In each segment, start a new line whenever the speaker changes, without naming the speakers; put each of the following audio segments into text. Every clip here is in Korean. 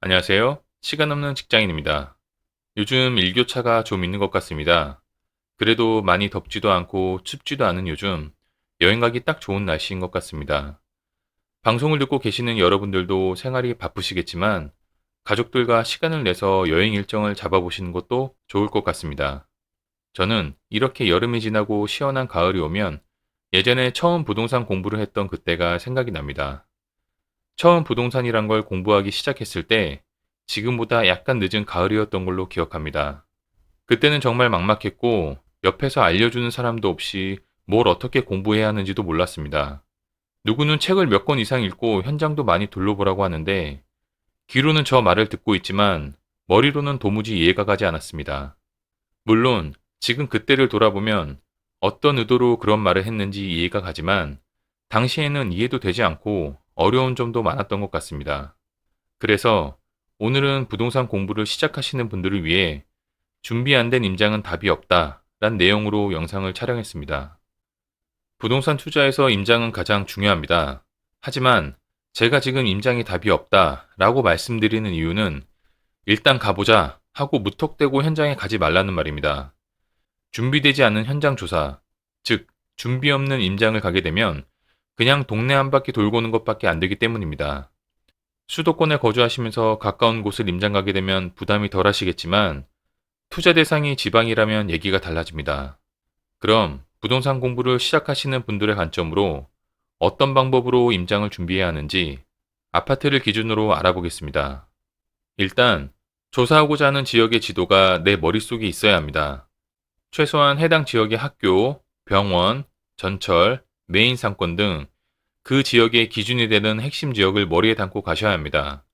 안녕하세요. 시간 없는 직장인입니다. 요즘 일교차가 좀 있는 것 같습니다. 그래도 많이 덥지도 않고 춥지도 않은 요즘 여행 가기 딱 좋은 날씨인 것 같습니다. 방송을 듣고 계시는 여러분들도 생활이 바쁘시겠지만 가족들과 시간을 내서 여행 일정을 잡아보시는 것도 좋을 것 같습니다. 저는 이렇게 여름이 지나고 시원한 가을이 오면 예전에 처음 부동산 공부를 했던 그때가 생각이 납니다. 처음 부동산이란 걸 공부하기 시작했을 때 지금보다 약간 늦은 가을이었던 걸로 기억합니다. 그때는 정말 막막했고 옆에서 알려주는 사람도 없이 뭘 어떻게 공부해야 하는지도 몰랐습니다. 누구는 책을 몇 권 이상 읽고 현장도 많이 둘러보라고 하는데 귀로는 저 말을 듣고 있지만 머리로는 도무지 이해가 가지 않았습니다. 물론 지금 그때를 돌아보면 어떤 의도로 그런 말을 했는지 이해가 가지만 당시에는 이해도 되지 않고 어려운 점도 많았던 것 같습니다. 그래서 오늘은 부동산 공부를 시작하시는 분들을 위해 준비 안 된 임장은 답이 없다 란 내용으로 영상을 촬영했습니다. 부동산 투자에서 임장은 가장 중요합니다. 하지만 제가 지금 임장이 답이 없다 라고 말씀드리는 이유는 일단 가보자 하고 무턱대고 현장에 가지 말라는 말입니다. 준비되지 않은 현장 조사, 즉 준비 없는 임장을 가게 되면 그냥 동네 한 바퀴 돌고 오는 것밖에 안 되기 때문입니다. 수도권에 거주하시면서 가까운 곳을 임장 가게 되면 부담이 덜 하시겠지만 투자 대상이 지방이라면 얘기가 달라집니다. 그럼 부동산 공부를 시작하시는 분들의 관점으로 어떤 방법으로 임장을 준비해야 하는지 아파트를 기준으로 알아보겠습니다. 일단 조사하고자 하는 지역의 지도가 내 머릿속에 있어야 합니다. 최소한 해당 지역의 학교, 병원, 전철, 메인 상권 등 그 지역의 기준이 되는 핵심 지역을 머리에 담고 가셔야 합니다.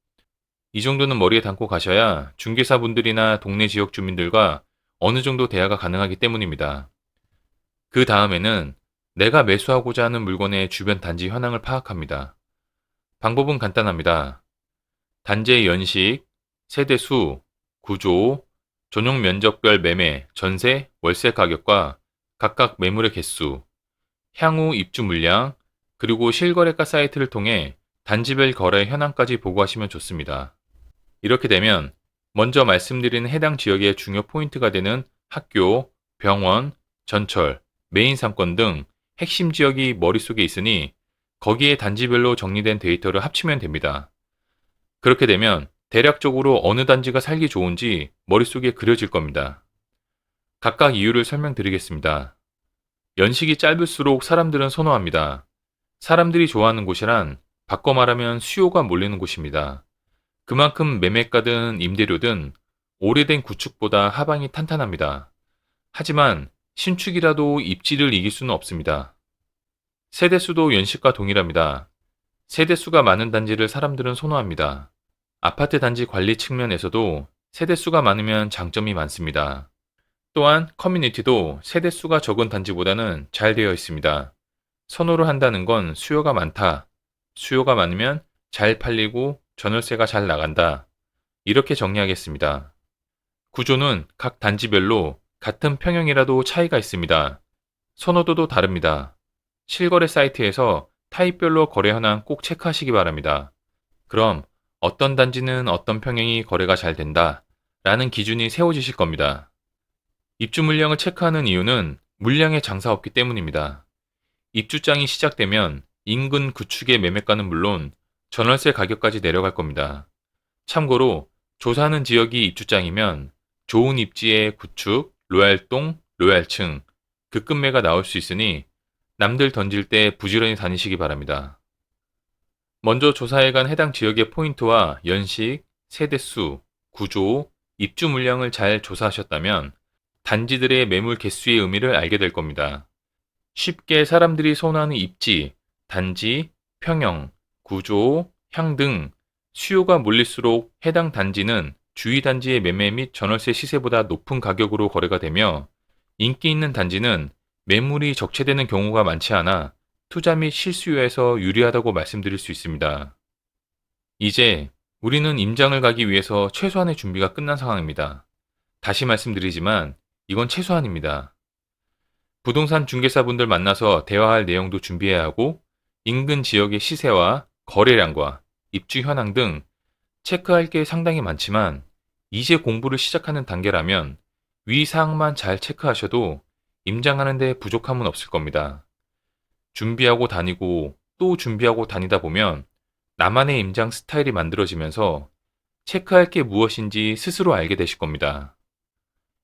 이 정도는 머리에 담고 가셔야 중개사분들이나 동네 지역 주민들과 어느 정도 대화가 가능하기 때문입니다. 그 다음에는 내가 매수하고자 하는 물건의 주변 단지 현황을 파악합니다. 방법은 간단합니다. 단지의 연식, 세대수, 구조, 전용 면적별 매매, 전세, 월세 가격과 각각 매물의 개수, 향후 입주 물량, 그리고 실거래가 사이트를 통해 단지별 거래 현황까지 보고하시면 좋습니다. 이렇게 되면 먼저 말씀드린 해당 지역의 중요 포인트가 되는 학교, 병원, 전철, 메인 상권 등 핵심 지역이 머릿속에 있으니 거기에 단지별로 정리된 데이터를 합치면 됩니다. 그렇게 되면 대략적으로 어느 단지가 살기 좋은지 머릿속에 그려질 겁니다. 각각 이유를 설명드리겠습니다. 연식이 짧을수록 사람들은 선호합니다. 사람들이 좋아하는 곳이란 바꿔 말하면 수요가 몰리는 곳입니다. 그만큼 매매가든 임대료든 오래된 구축보다 하방이 탄탄합니다. 하지만 신축이라도 입지를 이길 수는 없습니다. 세대수도 연식과 동일합니다. 세대수가 많은 단지를 사람들은 선호합니다. 아파트 단지 관리 측면에서도 세대수가 많으면 장점이 많습니다. 또한 커뮤니티도 세대수가 적은 단지보다는 잘 되어 있습니다. 선호를 한다는 건 수요가 많다. 수요가 많으면 잘 팔리고 전월세가 잘 나간다. 이렇게 정리하겠습니다. 구조는 각 단지별로 같은 평형이라도 차이가 있습니다. 선호도도 다릅니다. 실거래 사이트에서 타입별로 거래 현황 꼭 체크하시기 바랍니다. 그럼 어떤 단지는 어떤 평형이 거래가 잘 된다 라는 기준이 세워지실 겁니다. 입주 물량을 체크하는 이유는 물량의 장사 없기 때문입니다. 입주장이 시작되면 인근 구축의 매매가는 물론 전월세 가격까지 내려갈 겁니다. 참고로 조사하는 지역이 입주장이면 좋은 입지의 구축, 로얄동, 로얄층, 급매가 나올 수 있으니 남들 던질 때 부지런히 다니시기 바랍니다. 먼저 조사해간 해당 지역의 포인트와 연식, 세대수, 구조, 입주 물량을 잘 조사하셨다면 단지들의 매물 개수의 의미를 알게 될 겁니다. 쉽게 사람들이 선호하는 입지, 단지, 평형, 구조, 향 등 수요가 몰릴수록 해당 단지는 주위 단지의 매매 및 전월세 시세보다 높은 가격으로 거래가 되며 인기 있는 단지는 매물이 적체되는 경우가 많지 않아 투자 및 실수요에서 유리하다고 말씀드릴 수 있습니다. 이제 우리는 임장을 가기 위해서 최소한의 준비가 끝난 상황입니다. 다시 말씀드리지만 이건 최소한입니다. 부동산 중개사분들 만나서 대화할 내용도 준비해야 하고 인근 지역의 시세와 거래량과 입주 현황 등 체크할 게 상당히 많지만 이제 공부를 시작하는 단계라면 위 사항만 잘 체크하셔도 임장하는 데 부족함은 없을 겁니다. 준비하고 다니고 또 준비하고 다니다 보면 나만의 임장 스타일이 만들어지면서 체크할 게 무엇인지 스스로 알게 되실 겁니다.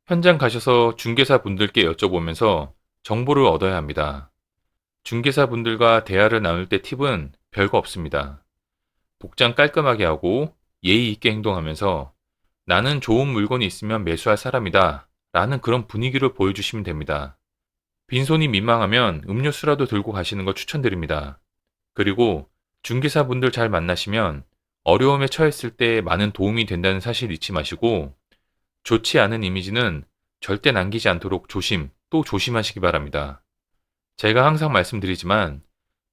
현장 가셔서 중개사 분들께 여쭤보면서 정보를 얻어야 합니다. 중개사 분들과 대화를 나눌 때 팁은 별거 없습니다. 복장 깔끔하게 하고 예의 있게 행동하면서 나는 좋은 물건이 있으면 매수할 사람이다 라는 그런 분위기를 보여주시면 됩니다. 빈손이 민망하면 음료수라도 들고 가시는 거 추천드립니다. 그리고 중개사분들 잘 만나시면 어려움에 처했을 때 많은 도움이 된다는 사실 잊지 마시고 좋지 않은 이미지는 절대 남기지 않도록 조심 또 조심하시기 바랍니다. 제가 항상 말씀드리지만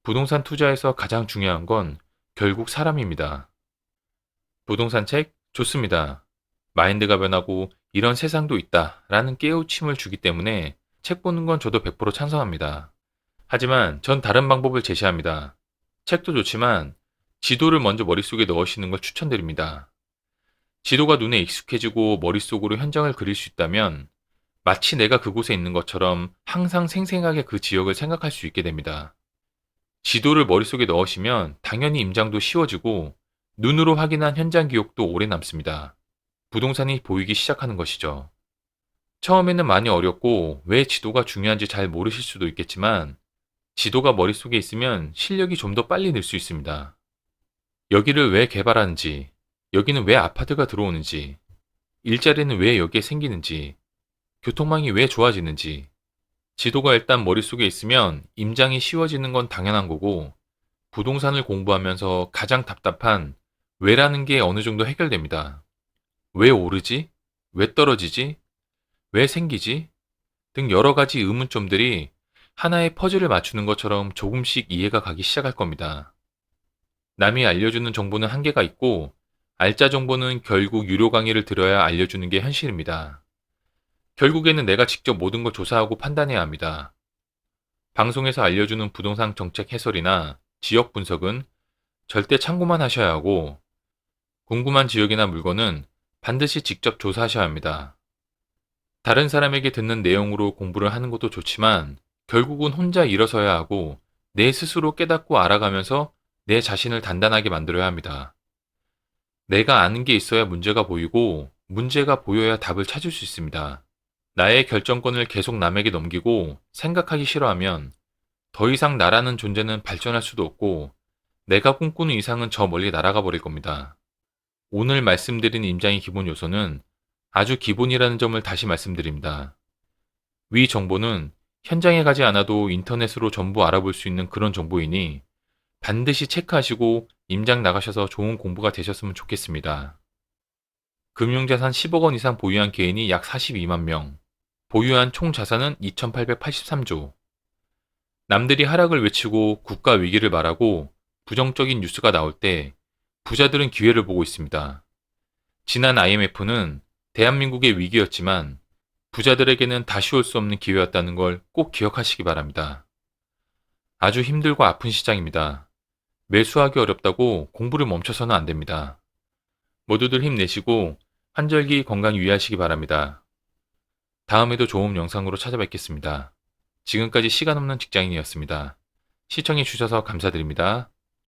부동산 투자에서 가장 중요한 건 결국 사람입니다. 부동산 책 좋습니다. 마인드가 변하고 이런 세상도 있다 라는 깨우침을 주기 때문에 책 보는 건 저도 100% 찬성합니다. 하지만 전 다른 방법을 제시합니다. 책도 좋지만 지도를 먼저 머릿속에 넣으시는 걸 추천드립니다. 지도가 눈에 익숙해지고 머릿속으로 현장을 그릴 수 있다면 마치 내가 그곳에 있는 것처럼 항상 생생하게 그 지역을 생각할 수 있게 됩니다. 지도를 머릿속에 넣으시면 당연히 임장도 쉬워지고 눈으로 확인한 현장 기억도 오래 남습니다. 부동산이 보이기 시작하는 것이죠. 처음에는 많이 어렵고 왜 지도가 중요한지 잘 모르실 수도 있겠지만 지도가 머릿속에 있으면 실력이 좀 더 빨리 늘 수 있습니다. 여기를 왜 개발하는지, 여기는 왜 아파트가 들어오는지, 일자리는 왜 여기에 생기는지, 교통망이 왜 좋아지는지, 지도가 일단 머릿속에 있으면 임장이 쉬워지는 건 당연한 거고, 부동산을 공부하면서 가장 답답한 왜라는 게 어느 정도 해결됩니다. 왜 오르지? 왜 떨어지지? 왜 생기지? 등 여러 가지 의문점들이 하나의 퍼즐을 맞추는 것처럼 조금씩 이해가 가기 시작할 겁니다. 남이 알려주는 정보는 한계가 있고, 알짜 정보는 결국 유료 강의를 들어야 알려주는 게 현실입니다. 결국에는 내가 직접 모든 걸 조사하고 판단해야 합니다. 방송에서 알려주는 부동산 정책 해설이나 지역 분석은 절대 참고만 하셔야 하고, 궁금한 지역이나 물건은 반드시 직접 조사하셔야 합니다. 다른 사람에게 듣는 내용으로 공부를 하는 것도 좋지만 결국은 혼자 일어서야 하고 내 스스로 깨닫고 알아가면서 내 자신을 단단하게 만들어야 합니다. 내가 아는 게 있어야 문제가 보이고 문제가 보여야 답을 찾을 수 있습니다. 나의 결정권을 계속 남에게 넘기고 생각하기 싫어하면 더 이상 나라는 존재는 발전할 수도 없고 내가 꿈꾸는 이상은 저 멀리 날아가 버릴 겁니다. 오늘 말씀드린 임장의 기본 요소는 아주 기본이라는 점을 다시 말씀드립니다. 위 정보는 현장에 가지 않아도 인터넷으로 전부 알아볼 수 있는 그런 정보이니 반드시 체크하시고 임장 나가셔서 좋은 공부가 되셨으면 좋겠습니다. 금융자산 10억 원 이상 보유한 개인이 약 42만 명, 보유한 총 자산은 2,883조. 남들이 하락을 외치고 국가 위기를 말하고 부정적인 뉴스가 나올 때 부자들은 기회를 보고 있습니다. 지난 IMF는 대한민국의 위기였지만 부자들에게는 다시 올 수 없는 기회였다는 걸 꼭 기억하시기 바랍니다. 아주 힘들고 아픈 시장입니다. 매수하기 어렵다고 공부를 멈춰서는 안 됩니다. 모두들 힘내시고 한절기 건강 유의하시기 바랍니다. 다음에도 좋은 영상으로 찾아뵙겠습니다. 지금까지 시간 없는 직장인이었습니다. 시청해 주셔서 감사드립니다.